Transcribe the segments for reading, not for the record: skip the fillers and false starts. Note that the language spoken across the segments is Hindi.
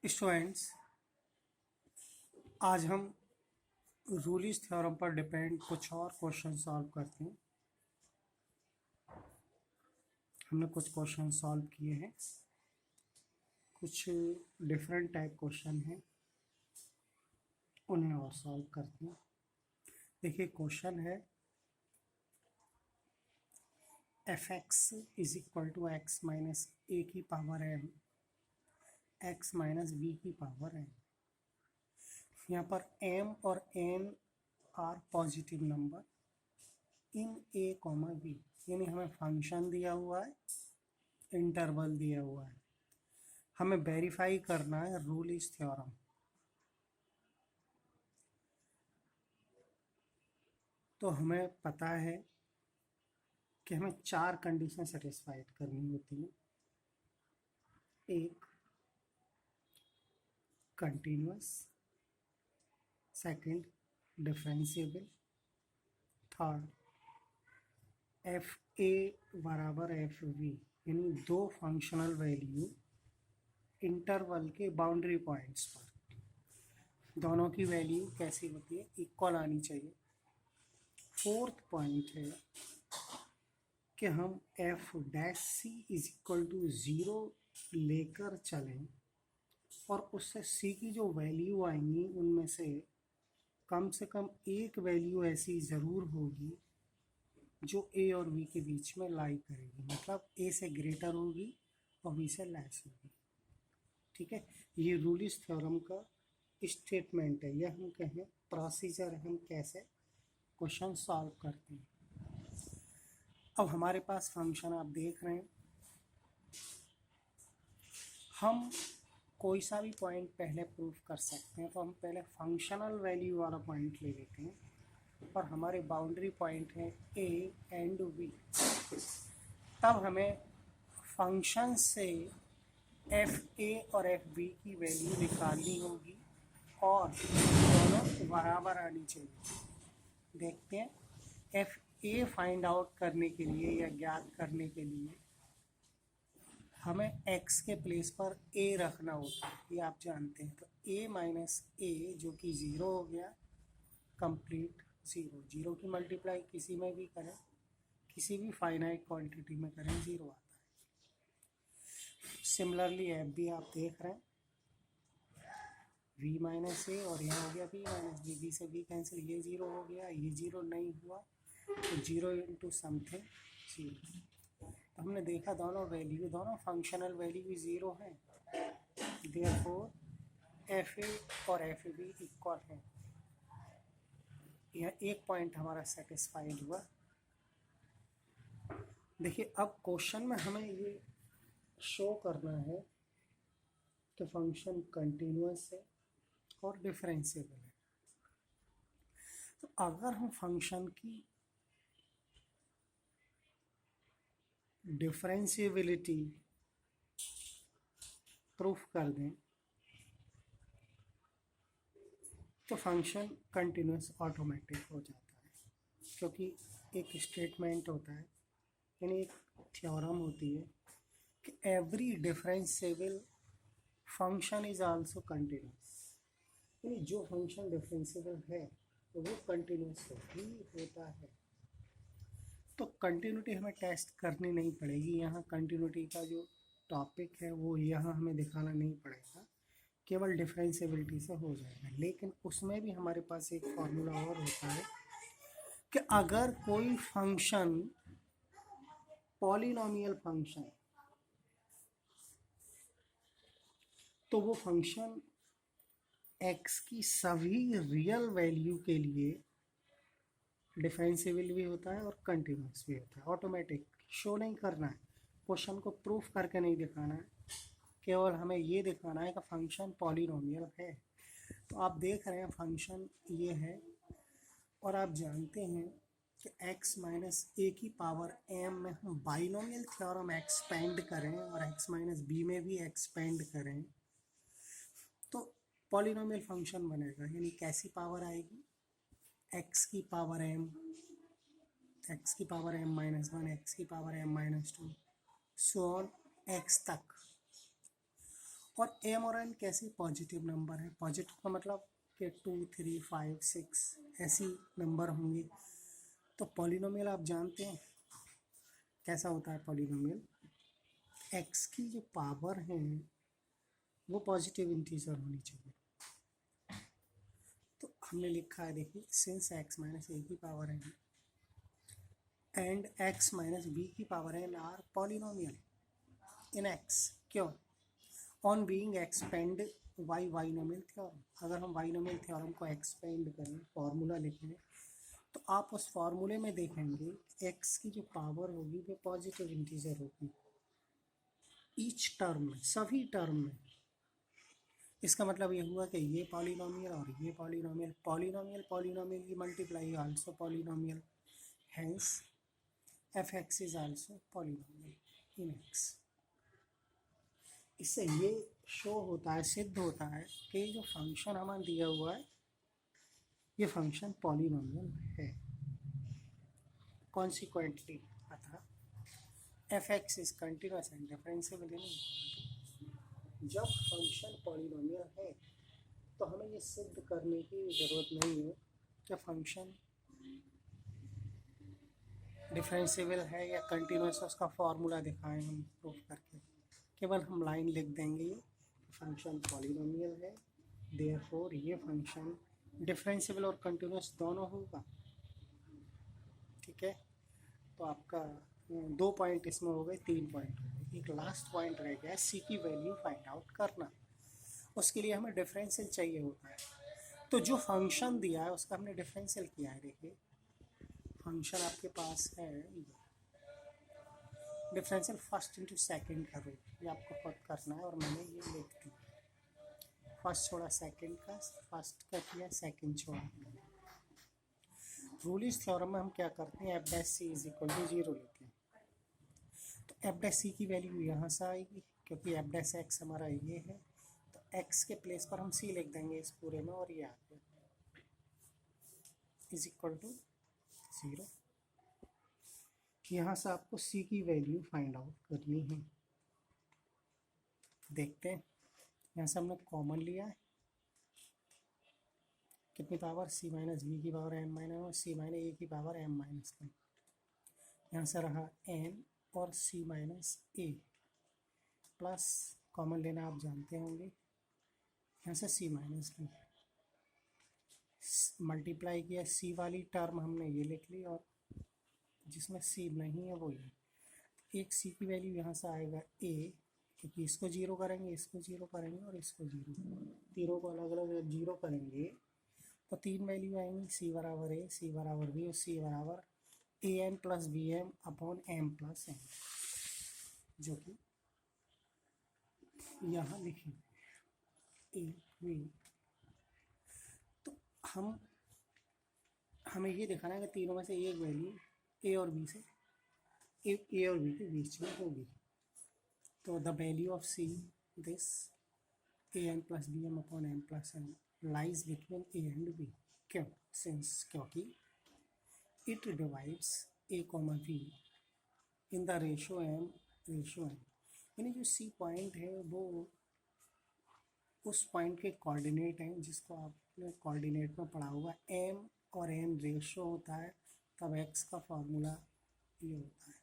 स्टूडेंट्स, आज हम रूलिस थ्योरम पर डिपेंड कुछ और क्वेश्चन सॉल्व करते हैं। हमने कुछ क्वेश्चन सॉल्व किए हैं, कुछ डिफरेंट टाइप क्वेश्चन हैं, उन्हें और सॉल्व करते हैं। देखिए क्वेश्चन है F X is equal to X minus A की power M X minus B की पावर एम। यहाँ पर m और n are positive number in a comma b, यानी हमें फंक्शन दिया हुआ है, इंटरवल दिया हुआ है, हमें वेरीफाई करना है रूलिस थ्योरम। तो हमें पता है कि हमें चार कंडीशन सेटिस्फाइड करनी होती है। एक, continuous, second differentiable, third F A बराबर एफ बी, यानी दो फंक्शनल वैल्यू इंटरवल के बाउंड्री पॉइंट्स पर दोनों की वैल्यू कैसी होती है, इक्वल आनी चाहिए। फोर्थ पॉइंट है कि हम F dash C is equal to zero लेकर चलें और उससे सी की जो वैल्यू आएंगी उनमें से कम एक वैल्यू ऐसी ज़रूर होगी जो ए और बी के बीच में लाई करेगी, मतलब ए से ग्रेटर होगी और बी से लेस होगी। ठीक है, ये रूलिस थ्योरम का स्टेटमेंट है, यह हम कहें प्रोसीजर, हम कैसे क्वेश्चन सॉल्व करते हैं। अब हमारे पास फंक्शन आप देख रहे हैं, हम कोई सा भी पॉइंट पहले प्रूफ कर सकते हैं। तो हम पहले फंक्शनल वैल्यू वाला पॉइंट ले लेते हैं और हमारे बाउंड्री पॉइंट है ए एंड बी। तब हमें फंक्शन से एफ ए और एफ बी की वैल्यू निकालनी होगी और दोनों बराबर आनी चाहिए। देखते हैं, एफ ए फाइंड आउट करने के लिए या ज्ञात करने के लिए हमें x के प्लेस पर a रखना होता है, ये आप जानते हैं। तो a माइनस ए जो कि ज़ीरो हो गया, कंप्लीट ज़ीरो। ज़ीरो की मल्टीप्लाई किसी में भी करें, किसी भी फाइनाइट क्वांटिटी में करें, ज़ीरो आता है। सिमिलरली एफ भी आप देख रहे हैं, v माइनस ए और यहाँ हो गया v माइनस बी, बी से v कैंसिल, ये ज़ीरो हो गया, ये ज़ीरो नहीं हुआ तो ज़ीरो इंटू समथिंग ज़ीरो। तो हमने देखा दोनों वैल्यू, दोनों फंक्शनल वैल्यू ज़ीरो है, देयरफॉर एफ ए और एफ बी इक्वल है। यह एक पॉइंट हमारा सेटिस्फाइड हुआ। देखिए अब क्वेश्चन में हमें ये शो करना है कि फंक्शन कंटिन्यूअस है और डिफरेंशिएबल है। तो अगर हम फंक्शन की डिफरेंशिएबिलिटी प्रूफ कर दें तो फंक्शन कंटिन्यूअस ऑटोमेटिक हो जाता है, क्योंकि एक स्टेटमेंट होता है, यानी एक थ्योरम होती है कि every differentiable function is also continuous, यानी जो फंक्शन डिफरेंशिएबल है तो वो कंटिन्यूअस ही होता है। तो कंटिन्यूटी हमें टेस्ट करनी नहीं पड़ेगी, यहाँ कंटिन्यूटी का जो टॉपिक है वो यहाँ हमें दिखाना नहीं पड़ेगा, केवल डिफरेंशिएबिलिटी से हो जाएगा। लेकिन उसमें भी हमारे पास एक फॉर्मूला और होता है कि अगर कोई फंक्शन पॉलिनोमियल फंक्शन, तो वो फंक्शन x की सभी रियल वैल्यू के लिए डिफरेंशिएबल भी होता है और कंटिन्यूअस भी होता है। ऑटोमेटिक शो नहीं करना है, क्वेश्चन को प्रूफ करके नहीं दिखाना है, केवल हमें ये दिखाना है कि फंक्शन पॉलिनोमियल है। तो आप देख रहे हैं फंक्शन ये है और आप जानते हैं कि x माइनस ए की पावर m में हम बाइनोमियल थ्योरम एक्सपेंड करें और x माइनस बी में भी एक्सपेंड करें तो पॉलिनोमियल फंक्शन बनेगा। यानी कैसी पावर आएगी, x की पावर m, x की power m minus one, x की power m minus two, so on x तक। और एम और एन कैसे पॉजिटिव नंबर है, पॉजिटिव का मतलब कि 2 3 5 6 ऐसी नंबर होंगे। तो पॉलिनोमियल आप जानते हैं कैसा होता है पॉलिनोमियल, एक्स की जो पावर है वो पॉजिटिव इंटीजर होनी चाहिए। तो हमने लिखा है देखिए, सिंस एक्स माइनस ए की power N and X minus B की power N are polynomial in X, क्यों, on being expand by binomial theorem. अगर हम बाइनोमियल थ्योरम को एक्सपेंड करें, फॉर्मूला लिखें, तो आप उस फॉर्मूले में देखेंगे एक्स की जो पावर होगी वो पॉजिटिव इंटीजर होगी ईच टर्म में, सभी टर्म में। इसका मतलब ये हुआ कि ये पॉलिनोमियल और ये पॉलिनोमियल, पॉलिनोमियल पॉलिनोमियल की multiply also polynomial, hence F X is also polynomial in x. इससे ये शो होता है, सिद्ध होता है कि जो फंक्शन हमारा दिया हुआ है ये फंक्शन पॉलिनोमियल है। कॉन्सिक्वेंटली अतः F X is continuous and differentiable in, जब फंक्शन पॉलिनोमियल है तो हमें ये सिद्ध करने की ज़रूरत नहीं है कि फंक्शन डिफरेंशिएबल है या कंटिन्यूअस, उसका फॉर्मूला दिखाएं हम प्रूफ करके। केवल हम लाइन लिख देंगे ये फंक्शन पॉलिनोमियल है, देयरफॉर ये फंक्शन डिफरेंशिएबल और कंटिन्यूअस दोनों होगा। ठीक है, तो आपका 2 पॉइंट इसमें हो गए, 3 पॉइंट हो गए। एक लास्ट पॉइंट रह गया, सी की वैल्यू फाइंड आउट करना। उसके लिए हमें डिफरेंशियल चाहिए होता है। तो जो फंक्शन दिया है उसका हमने डिफरेंशियल किया है। देखिए फंक्शन आपके पास है, डिफरेंशियल फर्स्ट इंटू सेकेंड का रूल, ये आपको खुद करना है और मैंने ये लिख दिया। फर्स्ट छोड़ा सेकेंड का, फर्स्ट का किया, सेकेंड छोड़ा। रूलिस थ्योरम में हम क्या करते हैं, F dash C is equal to 0 लेते हैं। तो एफ डैश सी की वैल्यू यहाँ से आएगी क्योंकि एफ डैश एक्स हमारा ये है, तो एक्स के प्लेस पर हम सी लिख देंगे इस पूरे में और ये आ गया इज इक्वल टू 0। यहाँ से आपको सी की वैल्यू फाइंड आउट करनी है। देखते हैं, यहाँ से हमने कॉमन लिया है, कितनी पावर, सी माइनस बी की पावर एन माइनस और सी माइनस ए की पावर एम माइनस 1। यहाँ से रहा एन और सी माइनस ए प्लस कॉमन लेना आप जानते होंगे, यहाँ से सी माइनस बी मल्टीप्लाई किया, सी वाली टर्म हमने ये लिख ली और जिसमें सी नहीं है वो ये। एक सी की वैल्यू यहाँ से आएगा ए, क्योंकि इसको 0 करेंगे, इसको 0 करेंगे और इसको 0, तीनों को अलग अलग जब 0 करेंगे तो 3 वैल्यू आएंगी, सी बराबर ए, सी बराबर बी और सी बराबर A N plus B M upon M plus N, जो कि यहाँ लिखी ए बी। तो हमें ये दिखाना है कि तीनों में से एक वैल्यू ए और बी से ए और बी के बीच में होगी। तो the value of C this A N plus B M upon M plus N lies between A and B. क्यों, सिंस क्योंकि it divides A comma B in the ratio M, यानी जो सी पॉइंट है वो उस पॉइंट के कोऑर्डिनेट हैं जिसको आपने कोऑर्डिनेट में पढ़ा होगा, एम और एन रेशो होता है, तब एक्स का फॉर्मूला ये होता है,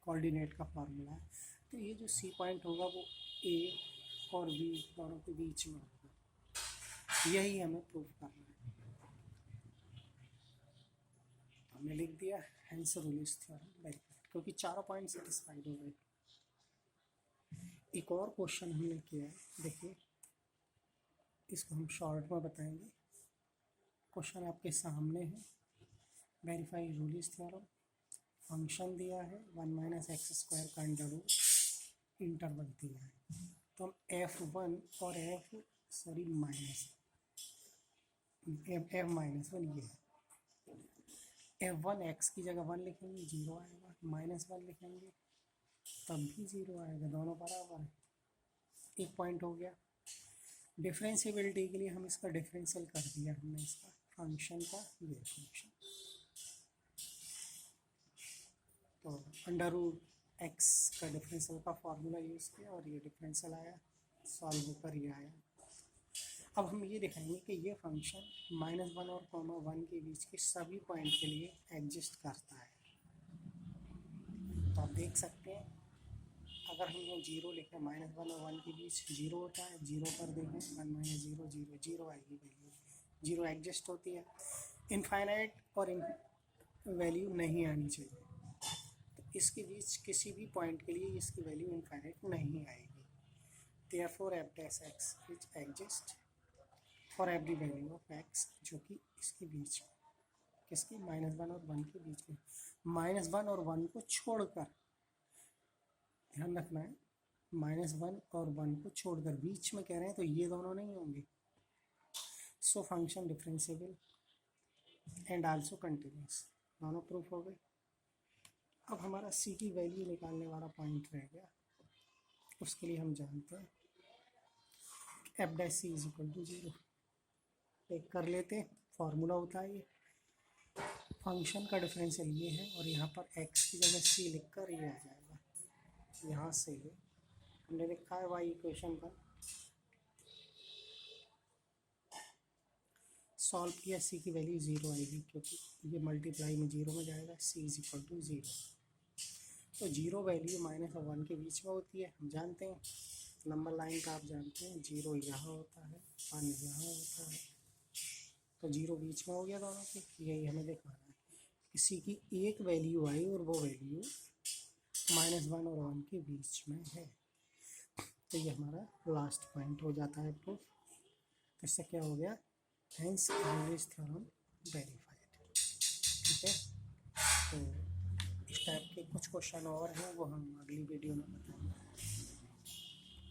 कोऑर्डिनेट का फार्मूला है। तो ये जो सी पॉइंट होगा वो ए और बी दोनों के बीच में होगा, यही हमें प्रूफ करना है। हमने लिख दिया हेंस रूलिस थ्योरम वेरीफाइड, क्योंकि चारों पॉइंट सेटिस्फाइड हो गए। एक और क्वेश्चन हमने किया है, देखिए इसको हम शॉर्ट में बताएंगे। क्वेश्चन आपके सामने है, वेरीफाई रूलिस थ्योरम। फंक्शन दिया है 1 माइनस एक्स स्क्वायर का अंडर रूट, इंटरवल दिया है। तो हम F1 और F माइनस 1 ये है, F1 एक्स की जगह 1 लिखेंगे 0 आएगा, -1 लिखेंगे तब भी 0 आएगा, दोनों बराबर है। एक पॉइंट हो गया। डिफरेंशिएबिलिटी के लिए हम इसका डिफरेंशियल कर दिया हमने, इसका फंक्शन का ये फंक्शन, तो अंडर रूट एक्स का डिफरेंशियल का फॉर्मूला यूज़ किया और ये डिफरेंशियल आया, सॉल्व होकर ये आया। अब हम ये दिखाएंगे कि ये फंक्शन -1 और -1 के बीच के सभी पॉइंट के लिए एग्जिस्ट करता है। तो आप देख सकते हैं अगर हम यहाँ 0 लिखें, -1 और 1 के बीच 0 होता है, 0 पर देखें 1 - 0 0 0 आएगी वैल्यू, 0 एग्जिस्ट होती है। इनफाइनाइट और वैल्यू नहीं आनी चाहिए, तो इसके बीच किसी भी पॉइंट के लिए इसकी वैल्यू इनफाइनाइट नहीं आएगी। Therefore f dash x is exist for every value of x, जो कि इसके बीच में किसकी -1 और 1 के बीच में, -1 और 1 को छोड़कर, ध्यान रखना है, -1 और 1 को छोड़कर बीच में कह रहे हैं तो ये दोनों नहीं होंगे। So function differentiable and also continuous, दोनों प्रूफ हो गए। अब हमारा c की वैल्यू निकालने वाला पॉइंट रह गया। उसके लिए हम जानते हैं f dash c is equal to 0। एक कर लेते हैं, फॉर्मूला होता है ये, फंक्शन का डिफरेंशियल ये है और यहाँ पर x की जगह c लिख कर ये आ जाएगा। यहाँ से हमने लिखा है y इक्वेशन पर, सॉल्व किया, c की वैल्यू 0 आएगी क्योंकि ये मल्टीप्लाई में 0 में जाएगा, c इज इक्वल टू 0। तो 0 वैल्यू -1 और 1 के बीच में होती है, हम जानते हैं नंबर लाइन का, आप जानते हैं 0 यहाँ होता है, 1 यहाँ होता है, तो 0 बीच में हो गया दोनों के। यही हमें दिखाना है, किसी की एक वैल्यू आई और वो वैल्यू -1 और 1 के बीच में है, तो ये हमारा लास्ट पॉइंट हो जाता है प्रूफ। इससे क्या हो गया, हेंस यूलेज थ्योरम वेरीफाइड। ठीक है, तो इस टाइप के कुछ क्वेश्चन और हैं, वो हम अगली वीडियो में बताएंगे।